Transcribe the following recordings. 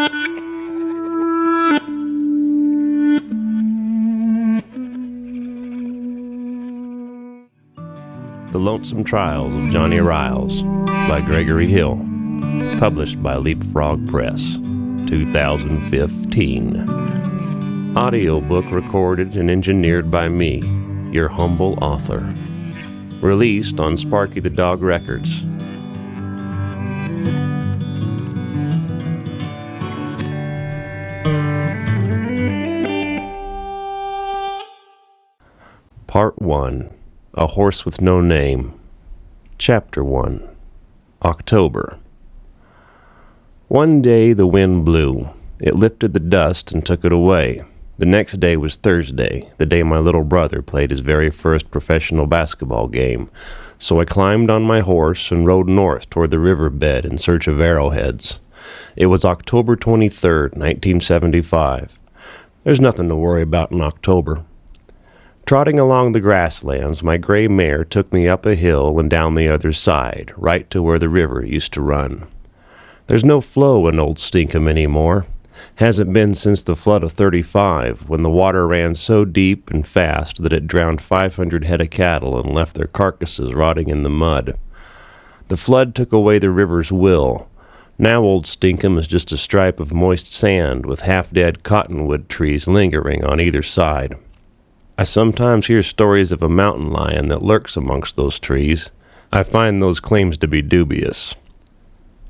The Lonesome Trials of Johnny Riles by Gregory Hill, published by Leapfrog Press, 2015. Audiobook recorded and engineered by me, your humble author. Released on Sparky the Dog Records. Part 1. A Horse with No Name. Chapter 1. October. One day the wind blew. It lifted the dust and took it away. The next day was Thursday, the day my little brother played his very first professional basketball game. So I climbed on my horse and rode north toward the riverbed in search of arrowheads. It was October 23rd, 1975. There's nothing to worry about in October. Trotting along the grasslands, my gray mare took me up a hill and down the other side, right to where the river used to run. There's no flow in Old Stinkum anymore. Hasn't been since the flood of '35, when the water ran so deep and fast that it drowned 500 head of cattle and left their carcasses rotting in the mud. The flood took away the river's will. Now Old Stinkum is just a stripe of moist sand with half-dead cottonwood trees lingering on either side. I sometimes hear stories of a mountain lion that lurks amongst those trees. I find those claims to be dubious.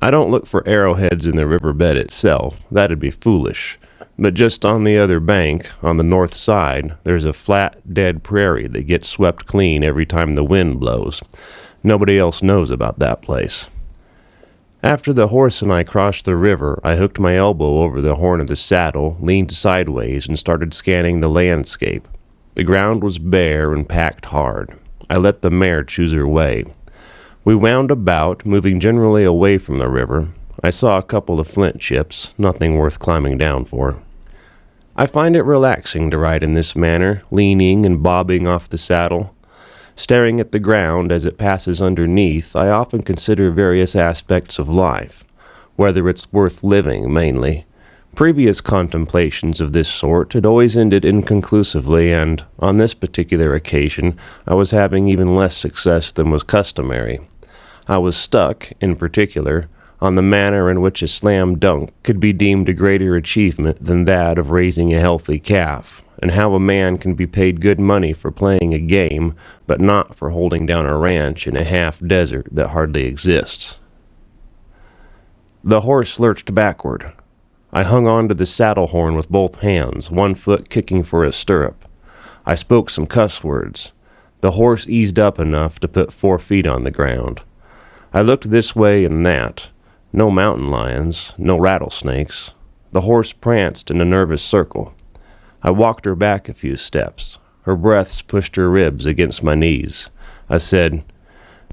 I don't look for arrowheads in the riverbed itself. That'd be foolish. But just on the other bank, on the north side, there's a flat, dead prairie that gets swept clean every time the wind blows. Nobody else knows about that place. After the horse and I crossed the river, I hooked my elbow over the horn of the saddle, leaned sideways, and started scanning the landscape. The ground was bare and packed hard. I let the mare choose her way. We wound about, moving generally away from the river. I saw a couple of flint chips, nothing worth climbing down for. I find it relaxing to ride in this manner, leaning and bobbing off the saddle. Staring at the ground as it passes underneath, I often consider various aspects of life, whether it's worth living mainly. Previous contemplations of this sort had always ended inconclusively, and, on this particular occasion, I was having even less success than was customary. I was stuck, in particular, on the manner in which a slam dunk could be deemed a greater achievement than that of raising a healthy calf, and how a man can be paid good money for playing a game, but not for holding down a ranch in a half-desert that hardly exists. The horse lurched backward. I hung on to the saddle horn with both hands, one foot kicking for a stirrup. I spoke some cuss words. The horse eased up enough to put 4 feet on the ground. I looked this way and that. No mountain lions, no rattlesnakes. The horse pranced in a nervous circle. I walked her back a few steps. Her breaths pushed her ribs against my knees. I said,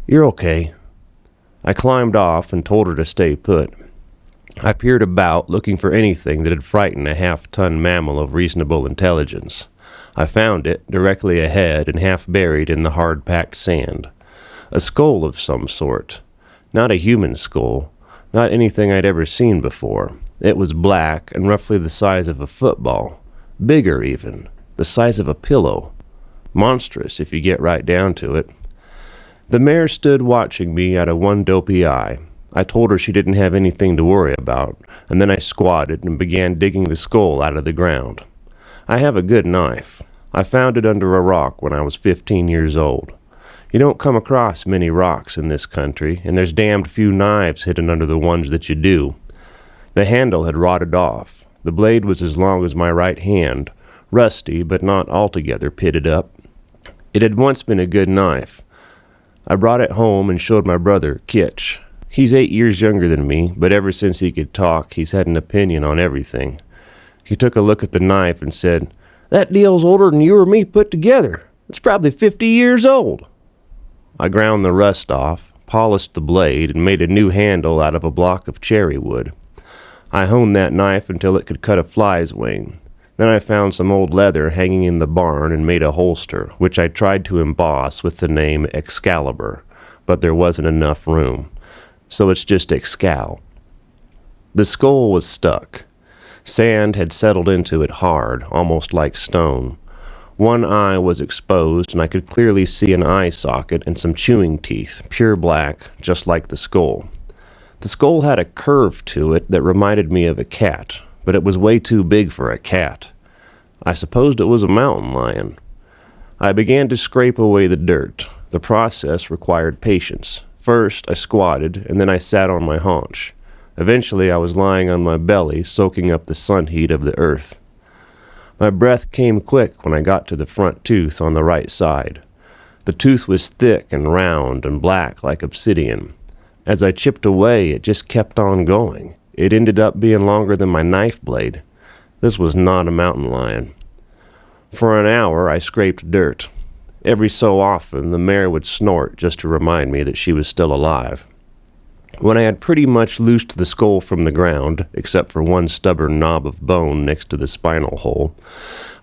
"You're okay." I climbed off and told her to stay put. I peered about, looking for anything that had frightened a half-ton mammal of reasonable intelligence. I found it, directly ahead and half buried in the hard-packed sand. A skull of some sort. Not a human skull. Not anything I'd ever seen before. It was black and roughly the size of a football. Bigger, even. The size of a pillow. Monstrous, if you get right down to it. The mare stood watching me out of one dopey eye. I told her she didn't have anything to worry about, and then I squatted and began digging the skull out of the ground. I have a good knife. I found it under a rock when I was 15 years old. You don't come across many rocks in this country, and there's damned few knives hidden under the ones that you do. The handle had rotted off. The blade was as long as my right hand, rusty but not altogether pitted up. It had once been a good knife. I brought it home and showed my brother, Kitch. He's 8 years younger than me, but ever since he could talk, he's had an opinion on everything. He took a look at the knife and said, "That deal's older than you or me put together. It's probably 50 years old." I ground the rust off, polished the blade, and made a new handle out of a block of cherry wood. I honed that knife until it could cut a fly's wing. Then I found some old leather hanging in the barn and made a holster, which I tried to emboss with the name Excalibur, but there wasn't enough room. So it's just Excal. The skull was stuck. Sand had settled into it hard, almost like stone. One eye was exposed, and I could clearly see an eye socket and some chewing teeth, pure black, just like the skull. The skull had a curve to it that reminded me of a cat, but it was way too big for a cat. I supposed it was a mountain lion. I began to scrape away the dirt. The process required patience. First, I squatted, and then I sat on my haunch. Eventually, I was lying on my belly, soaking up the sun heat of the earth. My breath came quick when I got to the front tooth on the right side. The tooth was thick and round and black like obsidian. As I chipped away, it just kept on going. It ended up being longer than my knife blade. This was not a mountain lion. For an hour, I scraped dirt. Every so often, the mare would snort just to remind me that she was still alive. When I had pretty much loosed the skull from the ground, except for one stubborn knob of bone next to the spinal hole,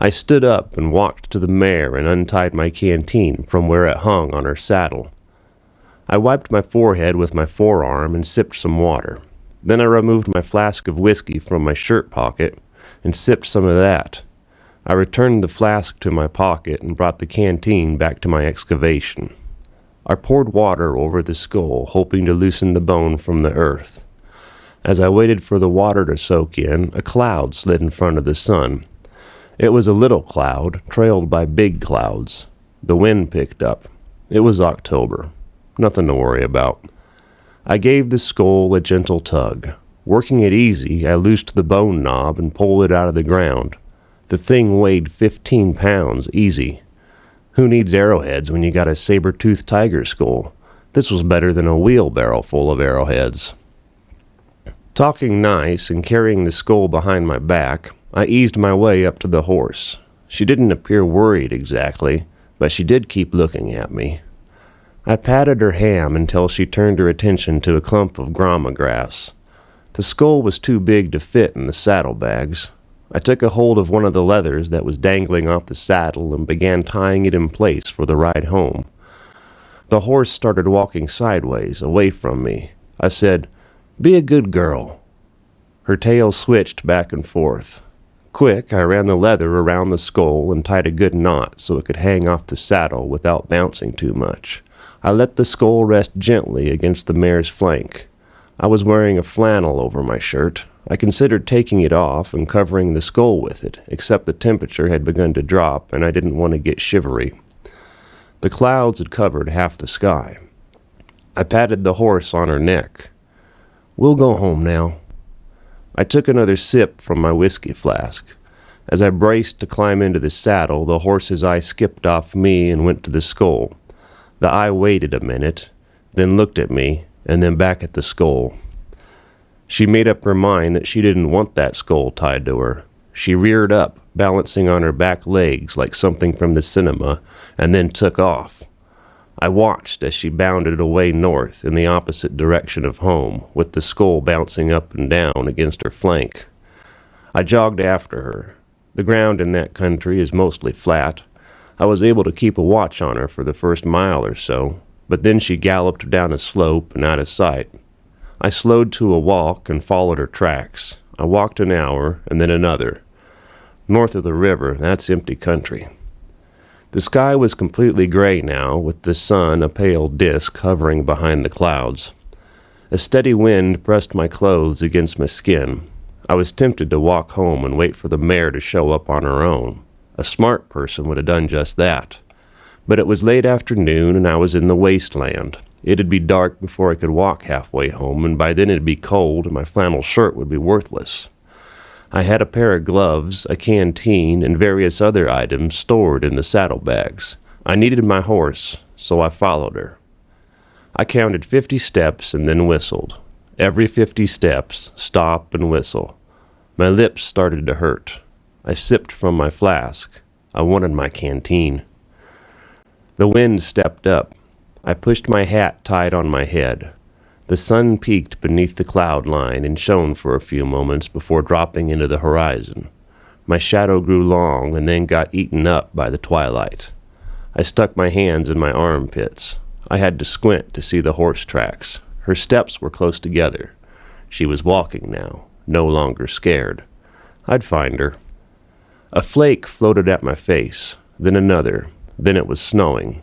I stood up and walked to the mare and untied my canteen from where it hung on her saddle. I wiped my forehead with my forearm and sipped some water. Then I removed my flask of whiskey from my shirt pocket and sipped some of that. I returned the flask to my pocket and brought the canteen back to my excavation. I poured water over the skull, hoping to loosen the bone from the earth. As I waited for the water to soak in, a cloud slid in front of the sun. It was a little cloud, trailed by big clouds. The wind picked up. It was October. Nothing to worry about. I gave the skull a gentle tug. Working it easy, I loosed the bone knob and pulled it out of the ground. The thing weighed 15 pounds, easy. Who needs arrowheads when you got a saber-toothed tiger skull? This was better than a wheelbarrow full of arrowheads. Talking nice and carrying the skull behind my back, I eased my way up to the horse. She didn't appear worried exactly, but she did keep looking at me. I patted her ham until she turned her attention to a clump of grama grass. The skull was too big to fit in the saddlebags. I took a hold of one of the leathers that was dangling off the saddle and began tying it in place for the ride home. The horse started walking sideways, away from me. I said, "Be a good girl." Her tail switched back and forth. Quick, I ran the leather around the skull and tied a good knot so it could hang off the saddle without bouncing too much. I let the skull rest gently against the mare's flank. I was wearing a flannel over my shirt. I considered taking it off and covering the skull with it, except the temperature had begun to drop and I didn't want to get shivery. The clouds had covered half the sky. I patted the horse on her neck. "We'll go home now." I took another sip from my whiskey flask. As I braced to climb into the saddle, the horse's eye skipped off me and went to the skull. The eye waited a minute, then looked at me, and then back at the skull. She made up her mind that she didn't want that skull tied to her. She reared up, balancing on her back legs like something from the cinema, and then took off. I watched as she bounded away north in the opposite direction of home, with the skull bouncing up and down against her flank. I jogged after her. The ground in that country is mostly flat. I was able to keep a watch on her for the first mile or so, but then she galloped down a slope and out of sight. I slowed to a walk and followed her tracks. I walked an hour and then another. North of the river, that's empty country. The sky was completely gray now, with the sun a pale disk hovering behind the clouds. A steady wind pressed my clothes against my skin. I was tempted to walk home and wait for the mare to show up on her own. A smart person would have done just that. But it was late afternoon and I was in the wasteland. It'd be dark before I could walk halfway home, and by then it'd be cold and my flannel shirt would be worthless. I had a pair of gloves, a canteen, and various other items stored in the saddlebags. I needed my horse, so I followed her. I counted 50 steps and then whistled. Every 50 steps, stop and whistle. My lips started to hurt. I sipped from my flask. I wanted my canteen. The wind stepped up. I pushed my hat tight on my head. The sun peeked beneath the cloud line and shone for a few moments before dropping into the horizon. My shadow grew long and then got eaten up by the twilight. I stuck my hands in my armpits. I had to squint to see the horse tracks. Her steps were close together. She was walking now, no longer scared. I'd find her. A flake floated at my face, then another, then it was snowing.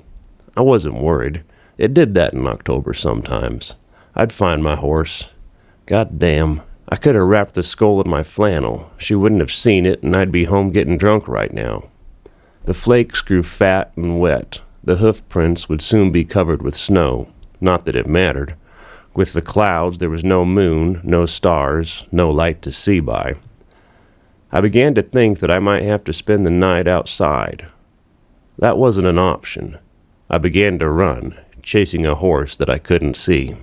I wasn't worried. It did that in October sometimes. I'd find my horse. God damn, I could have wrapped the skull in my flannel. She wouldn't have seen it, and I'd be home getting drunk right now. The flakes grew fat and wet. The hoof prints would soon be covered with snow. Not that it mattered. With the clouds, there was no moon, no stars, no light to see by. I began to think that I might have to spend the night outside. That wasn't an option. I began to run, chasing a horse that I couldn't see.